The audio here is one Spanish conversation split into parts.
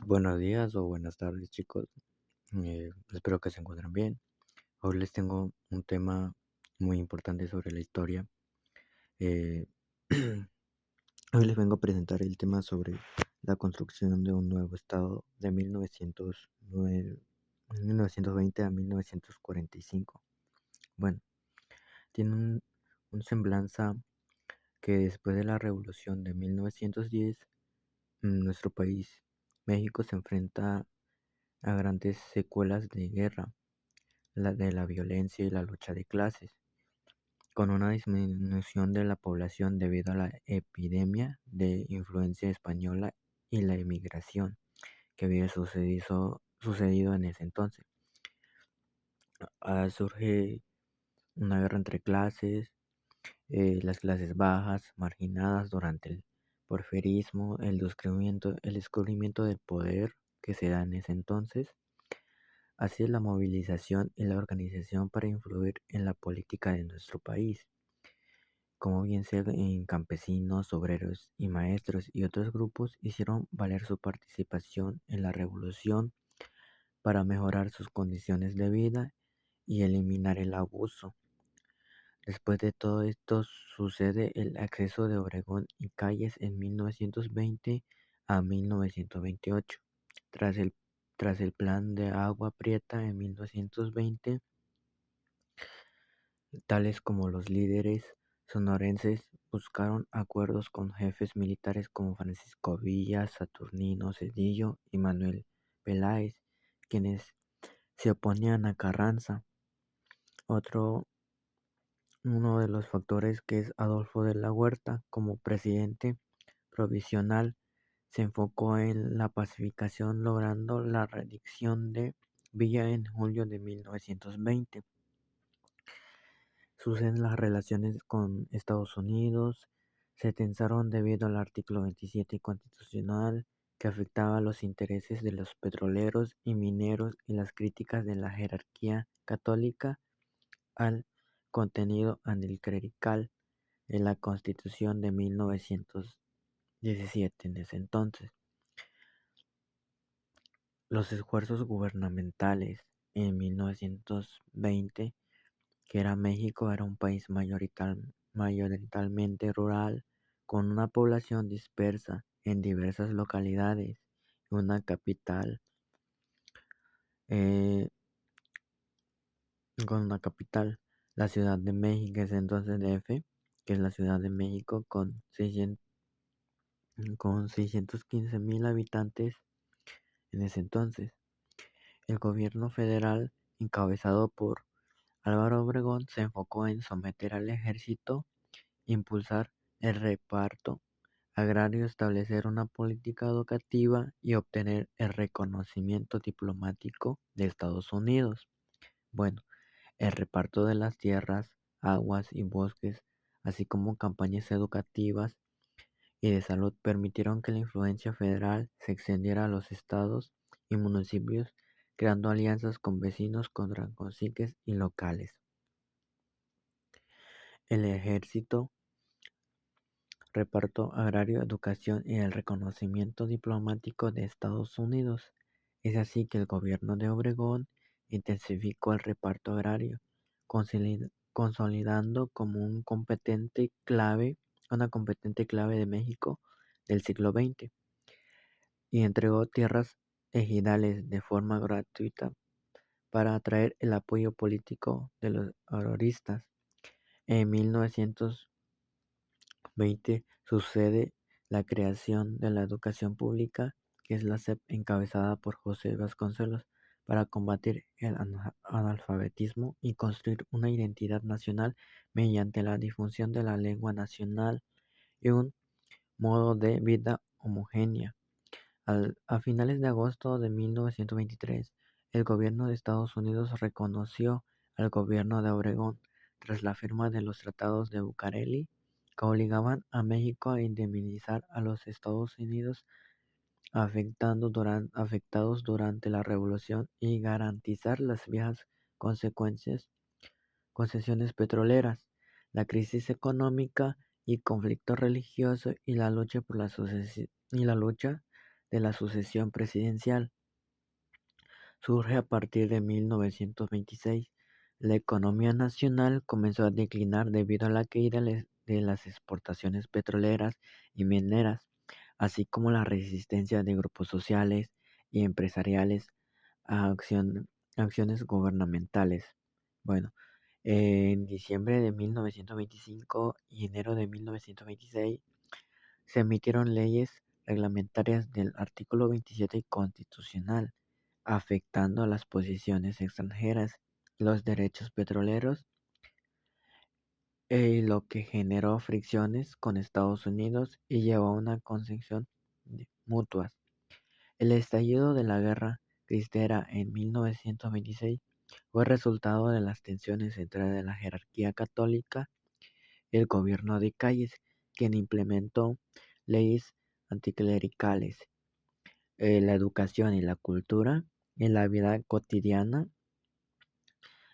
Buenos días o buenas tardes, chicos. Espero que se encuentren bien. Hoy les tengo un tema muy importante sobre la historia. Eh, Hoy les vengo a presentar el tema sobre la construcción de un nuevo estado de 1920 a 1945. Bueno, tiene un semblanza que después de la revolución de 1910, nuestro país, México, se enfrenta a grandes secuelas de guerra, la de la violencia y la lucha de clases, con una disminución de la población debido a la epidemia de influencia española y la emigración que había sucedido en ese entonces. Surge una guerra entre clases, las clases bajas, marginadas durante el porfirismo, el descubrimiento del poder que se da en ese entonces. Así es la movilización y la organización para influir en la política de nuestro país, como bien sea en campesinos, obreros y maestros y otros grupos hicieron valer su participación en la revolución para mejorar sus condiciones de vida y eliminar el abuso. Después de todo esto sucede el acceso de Obregón y Calles en 1920 a 1928. Tras el, tras el plan de Agua Prieta en 1920, tales como los líderes sonorenses buscaron acuerdos con jefes militares como Francisco Villa, Saturnino Cedillo y Manuel Peláez, quienes se oponían a Carranza. Uno de los factores que es Adolfo de la Huerta como presidente provisional se enfocó en la pacificación, logrando la reelección de Villa en julio de 1920. Suceden las relaciones con Estados Unidos, se tensaron debido al artículo 27 constitucional que afectaba los intereses de los petroleros y mineros y las críticas de la jerarquía católica al contenido anticlerical de la Constitución de 1917 en ese entonces. Los esfuerzos gubernamentales en 1920, que era México, era un país mayoritariamente rural, con una población dispersa en diversas localidades, una capital, eh, la Ciudad de México, es entonces DF, que es la Ciudad de México con 615,000 habitantes en ese entonces. El gobierno federal, encabezado por Álvaro Obregón, se enfocó en someter al ejército, impulsar el reparto agrario, establecer una política educativa y obtener el reconocimiento diplomático de Estados Unidos. Bueno, el reparto de las tierras, aguas y bosques, así como campañas educativas y de salud permitieron que la influencia federal se extendiera a los estados y municipios, creando alianzas con vecinos contra caciques y locales. El ejército, reparto agrario, educación y el reconocimiento diplomático de Estados Unidos. Es así que el gobierno de Obregón intensificó el reparto agrario, consolidando como una competente clave de México del siglo XX, y entregó tierras ejidales de forma gratuita para atraer el apoyo político de los auroristas. En 1920 sucede la creación de la educación pública, que es la SEP, encabezada por José Vasconcelos, para combatir el analfabetismo y construir una identidad nacional mediante la difusión de la lengua nacional y un modo de vida homogénea. A finales de agosto de 1923, el gobierno de Estados Unidos reconoció al gobierno de Obregón tras la firma de los tratados de Bucareli, que obligaban a México a indemnizar a los Estados Unidos afectados durante la Revolución y garantizar las viejas concesiones petroleras. La crisis económica y conflicto religioso y la lucha de la sucesión presidencial. Surge a partir de 1926. La economía nacional comenzó a declinar debido a la caída de las exportaciones petroleras y mineras, así como la resistencia de grupos sociales y empresariales a acciones gubernamentales. Bueno, en diciembre de 1925 y enero de 1926 se emitieron leyes reglamentarias del artículo 27 constitucional, afectando a las posiciones extranjeras, los derechos petroleros, lo que generó fricciones con Estados Unidos y llevó a una concesión mutuas. El estallido de la Guerra Cristera en 1926 fue resultado de las tensiones entre la jerarquía católica y el gobierno de Calles, quien implementó leyes anticlericales. La educación y la cultura en la vida cotidiana.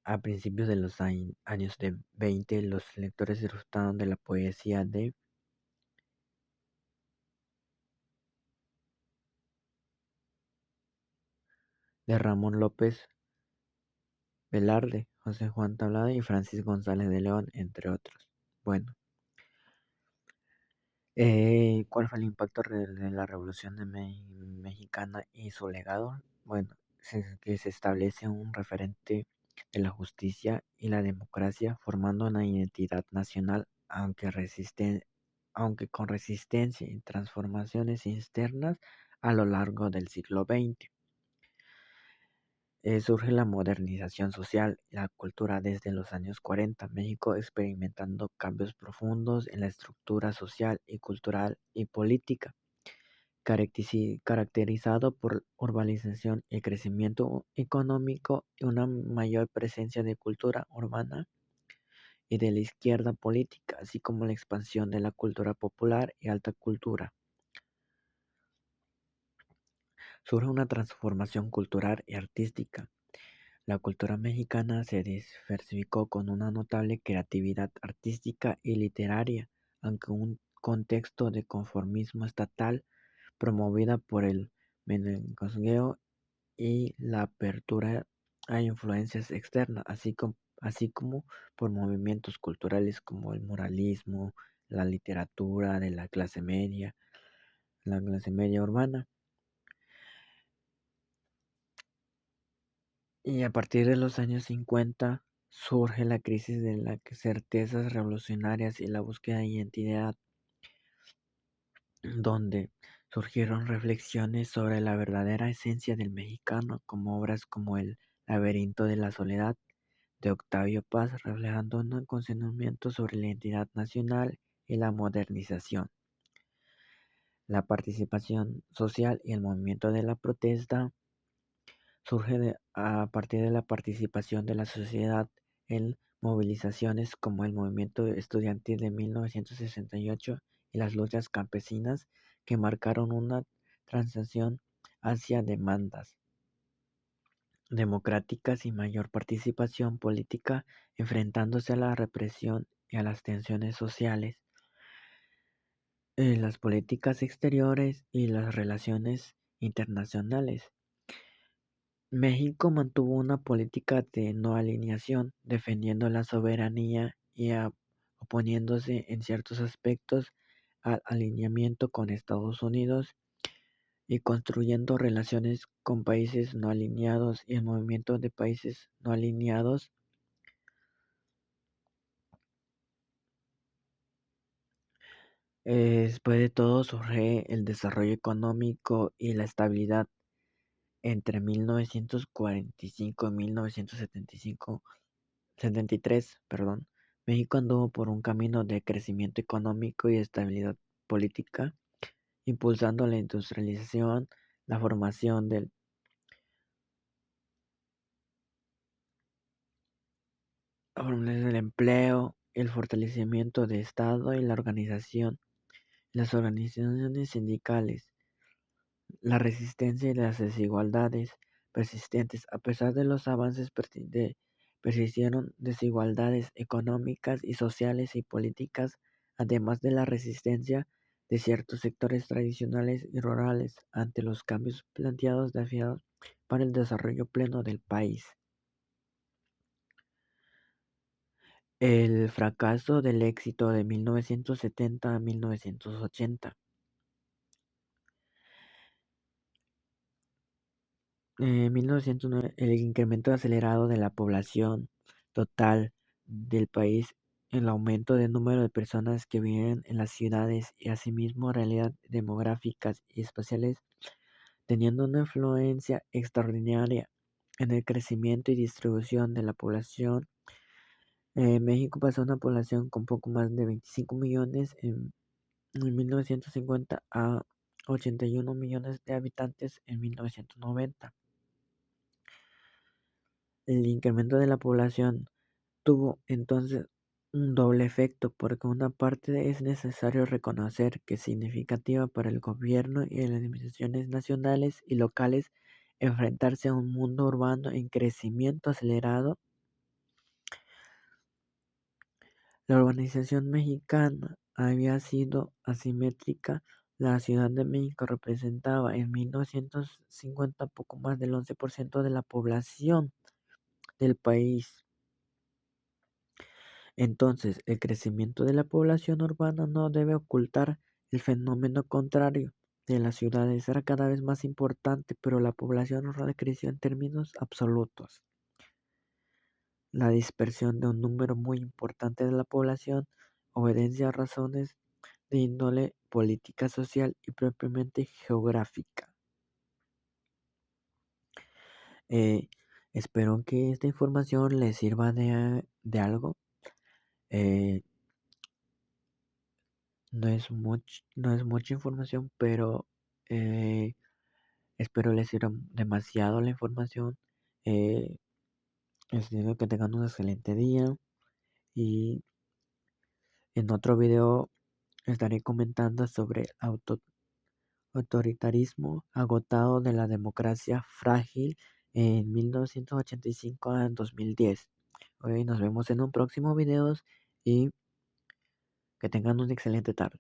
A principios de los años de 20, los lectores disfrutaron de la poesía de Ramón López Velarde, José Juan Tablada y Francis González de León, entre otros. Bueno, ¿cuál fue el impacto de la Revolución Mexicana y su legado? Bueno, que se establece un referente de la justicia y la democracia, formando una identidad nacional, aunque con resistencia y transformaciones externas a lo largo del siglo XX. Surge la modernización social y la cultura desde los años 40, México experimentando cambios profundos en la estructura social y cultural y política, caracterizado por urbanización y crecimiento económico y una mayor presencia de cultura urbana y de la izquierda política, así como la expansión de la cultura popular y alta cultura. Surge una transformación cultural y artística. La cultura mexicana se diversificó con una notable creatividad artística y literaria, aunque un contexto de conformismo estatal promovida por el menegotzeo y la apertura a influencias externas, así como por movimientos culturales como el muralismo, la literatura de la clase media urbana. Y a partir de los años 50 surge la crisis de las certezas revolucionarias y la búsqueda de identidad, donde surgieron reflexiones sobre la verdadera esencia del mexicano, como obras como El laberinto de la soledad de Octavio Paz, reflejando un cuestionamiento sobre la identidad nacional y la modernización. La participación social y el movimiento de la protesta surge a partir de la participación de la sociedad en movilizaciones como el movimiento estudiantil de 1968 y las luchas campesinas que marcaron una transición hacia demandas democráticas y mayor participación política, enfrentándose a la represión y a las tensiones sociales. Las políticas exteriores y las relaciones internacionales. México mantuvo una política de no alineación, defendiendo la soberanía y oponiéndose en ciertos aspectos al alineamiento con Estados Unidos y construyendo relaciones con países no alineados y el movimiento de países no alineados. Después de todo surge el desarrollo económico y la estabilidad entre 1945 y 1973, perdón. México anduvo por un camino de crecimiento económico y estabilidad política, impulsando la industrialización, la formación del empleo, el fortalecimiento del Estado y las organizaciones sindicales. La resistencia y las desigualdades persistentes. A pesar de los avances, persistieron desigualdades económicas y sociales y políticas. Además de la resistencia, de ciertos sectores tradicionales y rurales ante los cambios planteados desafiados para el desarrollo pleno del país. El fracaso del éxito de 1970 a 1980. En 1909, el incremento acelerado de la población total del país, el aumento del número de personas que viven en las ciudades y asimismo realidades demográficas y espaciales, teniendo una influencia extraordinaria en el crecimiento y distribución de la población. México pasó a una población con poco más de 25 millones en 1950 a 81 millones de habitantes en 1990. El incremento de la población tuvo entonces un doble efecto, porque una parte es necesario reconocer que es significativa para el gobierno y las administraciones nacionales y locales enfrentarse a un mundo urbano en crecimiento acelerado. La urbanización mexicana había sido asimétrica. La Ciudad de México representaba en 1950 poco más del 11% de la población del país. Entonces, el crecimiento de la población urbana no debe ocultar el fenómeno contrario de las ciudades. Era cada vez más importante, pero la población rural creció en términos absolutos. La dispersión de un número muy importante de la población obedece a razones de índole política, social y propiamente geográfica. Eh, Espero que esta información les sirva de algo. Eh, no es mucha información, pero eh, espero les sirva demasiado la información. Eh, Espero que tengan un excelente día y en otro video estaré comentando sobre autoritarismo agotado de la democracia frágil en 1985 a 2010. Hoy nos vemos en un próximo video y que tengan una excelente tarde.